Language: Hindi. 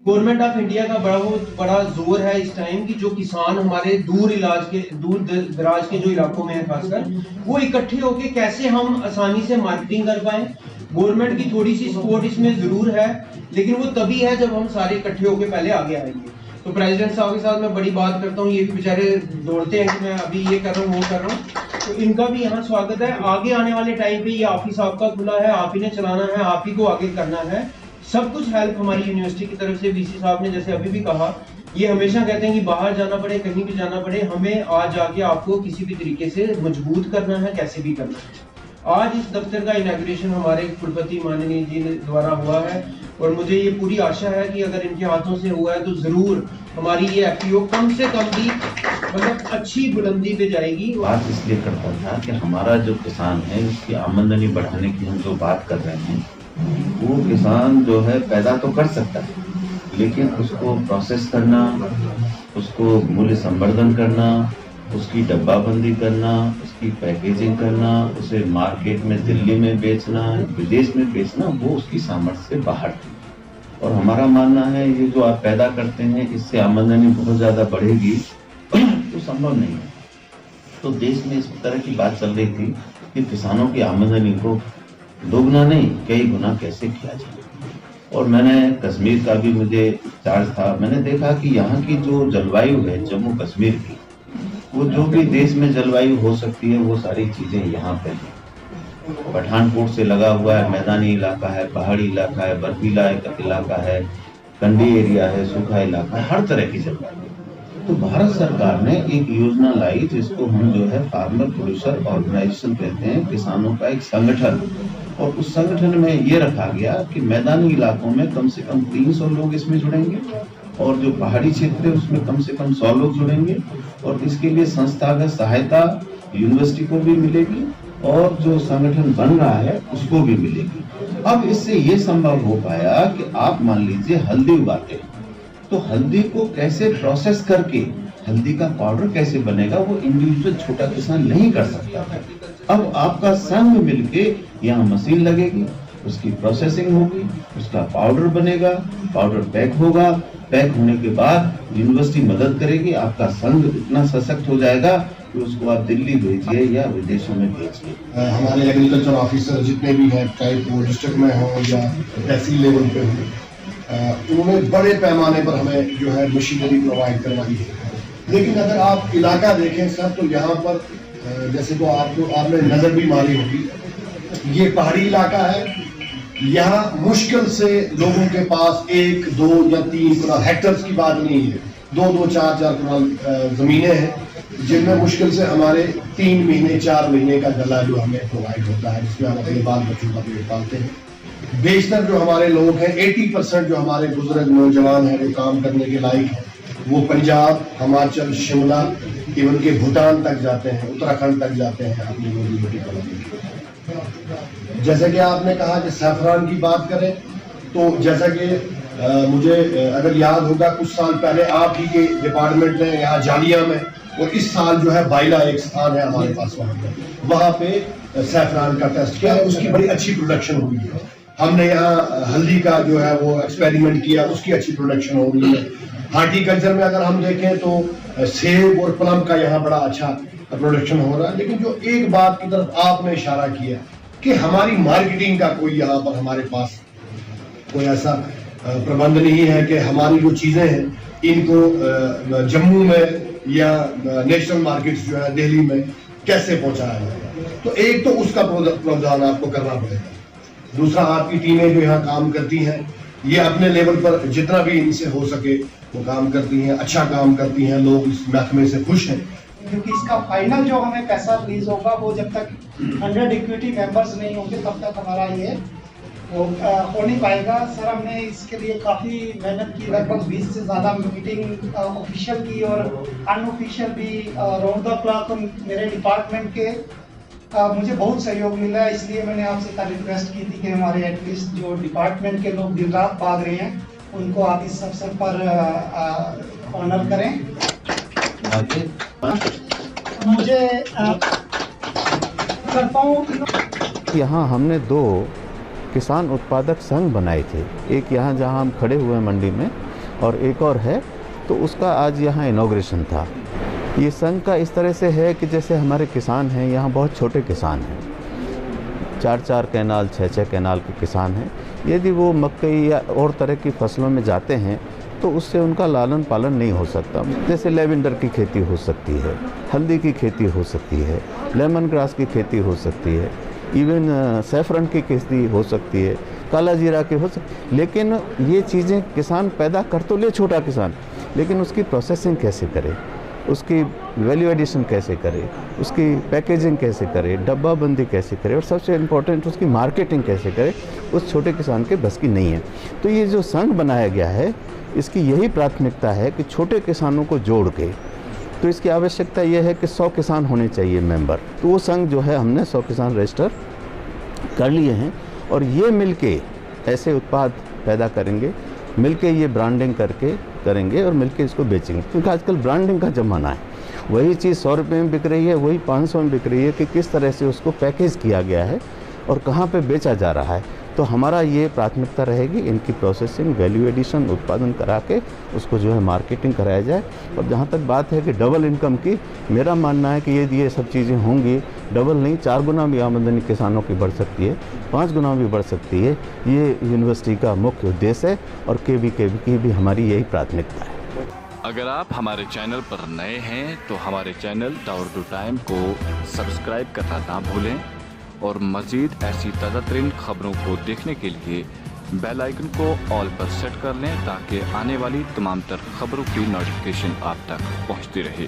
गवर्नमेंट ऑफ इंडिया का बहुत बड़ा जोर है इस टाइम की, जो किसान हमारे दूर दराज के जो इलाकों में है खासकर, वो इकट्ठे होके कैसे हम आसानी से मार्केटिंग कर पाए। गवर्नमेंट की थोड़ी सी सपोर्ट इसमें जरूर है, लेकिन वो तभी है जब हम सारे इकट्ठे होके पहले आगे आएंगे। तो प्रेसिडेंट साहब के साथ मैं बड़ी बात करता हूँ, ये भी बेचारे दौड़ते हैं कि मैं अभी ये कर रहा हूँ वो कर रहा हूँ, तो इनका भी यहाँ स्वागत है। आगे आने वाले टाइम पे ये ऑफिस आपका खुला है, आप ही ने चलाना है, आप ही को आगे करना है। सब कुछ हेल्प हमारी यूनिवर्सिटी की तरफ से, वीसी साहब ने जैसे अभी भी कहा, ये हमेशा कहते हैं कि बाहर जाना पड़े, कहीं भी जाना पड़े, हमें आज जाके आपको किसी भी तरीके से मजबूत करना है, कैसे भी करना है। आज इस दफ्तर का इनॉग्रेशन हमारे कुलपति माननीय जी द्वारा हुआ है, और मुझे ये पूरी आशा है कि अगर इनके हाथों से हुआ है तो जरूर हमारी ये एफपीओ कम से कम भी मतलब अच्छी बुलंदी पे जाएगी। बात इसलिए करता था कि हमारा जो किसान है उसकी आमदनी बढ़ाने की हम जो बात कर रहे हैं, वो किसान जो है पैदा तो कर सकता है, लेकिन उसको प्रोसेस करना, उसको मूल्य संवर्धन करना, उसकी डब्बाबंदी करना, उसकी पैकेजिंग करना, उसे मार्केट में दिल्ली में बेचना, विदेश में बेचना, वो उसकी सामर्थ्य से बाहर थी। और हमारा मानना है ये जो आप पैदा करते हैं इससे आमदनी बहुत ज्यादा बढ़ेगी तो संभव नहीं है। तो देश में इस तरह की बात चल रही थी कि किसानों की आमदनी को दोगुना नहीं कई गुना कैसे किया जाए। और मैंने कश्मीर का भी मुझे चार्ज था, मैंने देखा कि यहाँ की जो जलवायु है जम्मू कश्मीर की, वो जो भी देश में जलवायु हो सकती है वो सारी चीजें यहाँ पे हैं। पठानकोट से लगा हुआ है, मैदानी इलाका है, पहाड़ी इलाका है, बर्फीला इलाका है, कंडी एरिया है, सूखा इलाका है, हर तरह की जलवायु। तो भारत सरकार ने एक योजना लाई जिसको हम जो है फार्मर प्रोड्यूसर ऑर्गेनाइजेशन कहते हैं, किसानों का एक संगठन। और उस संगठन में ये रखा गया कि मैदानी इलाकों में कम से कम 300 लोग इसमें जुड़ेंगे, और जो पहाड़ी क्षेत्र है उसमें कम से कम 100 लोग जुड़ेंगे, और इसके लिए संस्थागत सहायता यूनिवर्सिटी को भी मिलेगी और जो संगठन बन रहा है उसको भी मिलेगी। अब इससे ये संभव हो पाया कि आप मान लीजिए हल्दी उगाते हैं, तो हल्दी को कैसे प्रोसेस करके हल्दी का पाउडर कैसे बनेगा वो इंडिविजुअल छोटा किसान नहीं कर सकता था। अब आपका संघ मिलके यहाँ मशीन लगेगी, उसकी प्रोसेसिंग होगी, उसका पाउडर बनेगा, पाउडर पैक होगा, पैक होने के बाद यूनिवर्सिटी मदद करेगी, आपका संघ इतना सशक्त हो जाएगा कि उसको आप दिल्ली भेजिए या विदेशों में भेजिए। हमारे एग्रीकल्चर ऑफिसर जितने भी हैं, चाहे वो डिस्ट्रिक्ट में हो या तहसील लेवल पे हो, उन्होंने बड़े पैमाने पर हमें जो है मशीनरी प्रोवाइड करवाई है। लेकिन अगर आप इलाका देखें सर, तो यहाँ पर जैसे तो आपने नजर भी मारी होगी, ये पहाड़ी इलाका है। यहाँ मुश्किल से लोगों के पास 1, 2 या 3 कनाल, हेक्टर्स की बात नहीं है, 2, 4 कनाल जमीनें हैं, जिनमें मुश्किल से हमारे 3 महीने 4 महीने का गला जो हमें प्रोवाइड होता है, जिसमें हम अपने बाल बच्चों का पेट पालते हैं। बेशतर जो हमारे लोग हैं, 80% जो हमारे बुजुर्ग नौजवान हैं वो काम करने के लायक हैं, वो पंजाब, हिमाचल, शिमला, इवन के भूटान तक जाते हैं, उत्तराखंड तक जाते हैं अपनी रोजी रोटी कमाने के लिए। जैसे कि आपने कहा कि सैफरान की बात करें, तो जैसा कि मुझे अगर याद होगा कुछ साल पहले आप ही के डिपार्टमेंट ने यहाँ जालिया में, और इस साल जो है बाइला एक स्थान है हमारे पास, वहाँ पे सैफरान का टेस्ट किया, उसकी बड़ी अच्छी प्रोडक्शन हुई है। हमने यहाँ हल्दी का जो है वो एक्सपेरिमेंट किया, उसकी अच्छी प्रोडक्शन हो रही है। हार्टिकल्चर में अगर हम देखें तो सेब और प्लम का यहाँ बड़ा अच्छा प्रोडक्शन हो रहा है। लेकिन जो एक बात की तरफ आपने इशारा किया कि हमारी मार्केटिंग का कोई यहाँ पर हमारे पास कोई ऐसा प्रबंध नहीं है कि हमारी जो चीजें हैं इनको जम्मू में या नेशनल मार्केट्स जो है दिल्ली में कैसे पहुंचाया जाए। तो एक तो उसका प्रावधान आपको करना पड़ेगा। दूसरा, आपकी टीमें जो यहाँ काम करती हैं, ये अपने लेवल पर जितना भी इनसे हो सके वो काम करती हैं, अच्छा काम करती हैं, लोग इस महकमे से खुश हैं। क्योंकि इसका फाइनल जो हमें पैसा रिलीज होगा वो जब तक 100 इक्विटी मेंबर्स नहीं होंगे तब तक हमारा ये हो नहीं पाएगा। सर, हमने इसके लिए काफ़ी मेहनत की, लगभग 20 से ज़्यादा मीटिंग ऑफिशियल की और अनऑफिशियल भी, राउंड द क्लॉक मेरे डिपार्टमेंट के मुझे बहुत सहयोग मिला। इसलिए मैंने आपसे कल रिक्वेस्ट की थी कि हमारे एटलीस्ट जो डिपार्टमेंट के लोग दिन रात भाग रहे हैं उनको आप इस अवसर पर ऑनर करें। मुझे करता हूँ। यहाँ हमने 2 किसान उत्पादक संघ बनाए थे, एक यहाँ जहाँ हम खड़े हुए हैं मंडी में, और एक और है, तो उसका आज यहाँ इनॉग्रेशन था। ये संघ का इस तरह से है कि जैसे हमारे किसान हैं, यहाँ बहुत छोटे किसान हैं, 4-4 कैनाल 6-6 कैनाल के किसान हैं। यदि वो मकई या और तरह की फसलों में जाते हैं तो उससे उनका लालन पालन नहीं हो सकता। जैसे लेवेंडर की खेती हो सकती है, हल्दी की खेती हो सकती है, लेमन ग्रास की खेती हो सकती है, इवन सैफरन की खेती हो सकती है, काला जीरा की हो सकती, लेकिन ये चीज़ें किसान पैदा कर तो ले, छोटा किसान, लेकिन उसकी प्रोसेसिंग कैसे करे, उसकी वैल्यू एडिशन कैसे करे, उसकी पैकेजिंग कैसे करे, डब्बा बंदी कैसे करे, और सबसे इम्पोर्टेंट उसकी मार्केटिंग कैसे करे, उस छोटे किसान के बस की नहीं है। तो ये जो संघ बनाया गया है, इसकी यही प्राथमिकता है कि छोटे किसानों को जोड़ के, तो इसकी आवश्यकता ये है कि 100 किसान होने चाहिए मेंबर। तो वो संघ जो है हमने 100 किसान रजिस्टर कर लिए हैं, और ये मिलके ऐसे उत्पाद पैदा करेंगे, मिलके ये ब्रांडिंग करके करेंगे और मिलके इसको बेचेंगे, क्योंकि आजकल ब्रांडिंग का ज़माना है। वही चीज़ 100 रुपये में बिक रही है, वही 500 में बिक रही है, कि किस तरह से उसको पैकेज किया गया है और कहाँ पे बेचा जा रहा है। तो हमारा ये प्राथमिकता रहेगी, इनकी प्रोसेसिंग, वैल्यू एडिशन, उत्पादन करा के उसको जो है मार्केटिंग कराया जाए। और जहाँ तक बात है कि डबल इनकम की, मेरा मानना है कि यदि ये सब चीज़ें होंगी, डबल नहीं 4 गुना भी आमदनी किसानों की बढ़ सकती है, 5 गुना भी बढ़ सकती है। ये यूनिवर्सिटी का मुख्य उद्देश्य है और केवीकेबी की भी हमारी यही प्राथमिकता है। अगर आप हमारे चैनल पर नए हैं तो हमारे चैनल टावर टू टाइम को सब्सक्राइब करना ना भूलें, और मज़ीद ऐसी ताज़ा तरीन खबरों को देखने के लिए बेल आइकन को ऑल पर सेट कर लें, ताकि आने वाली तमाम तर खबरों की नोटिफिकेशन आप तक पहुंचती रहे।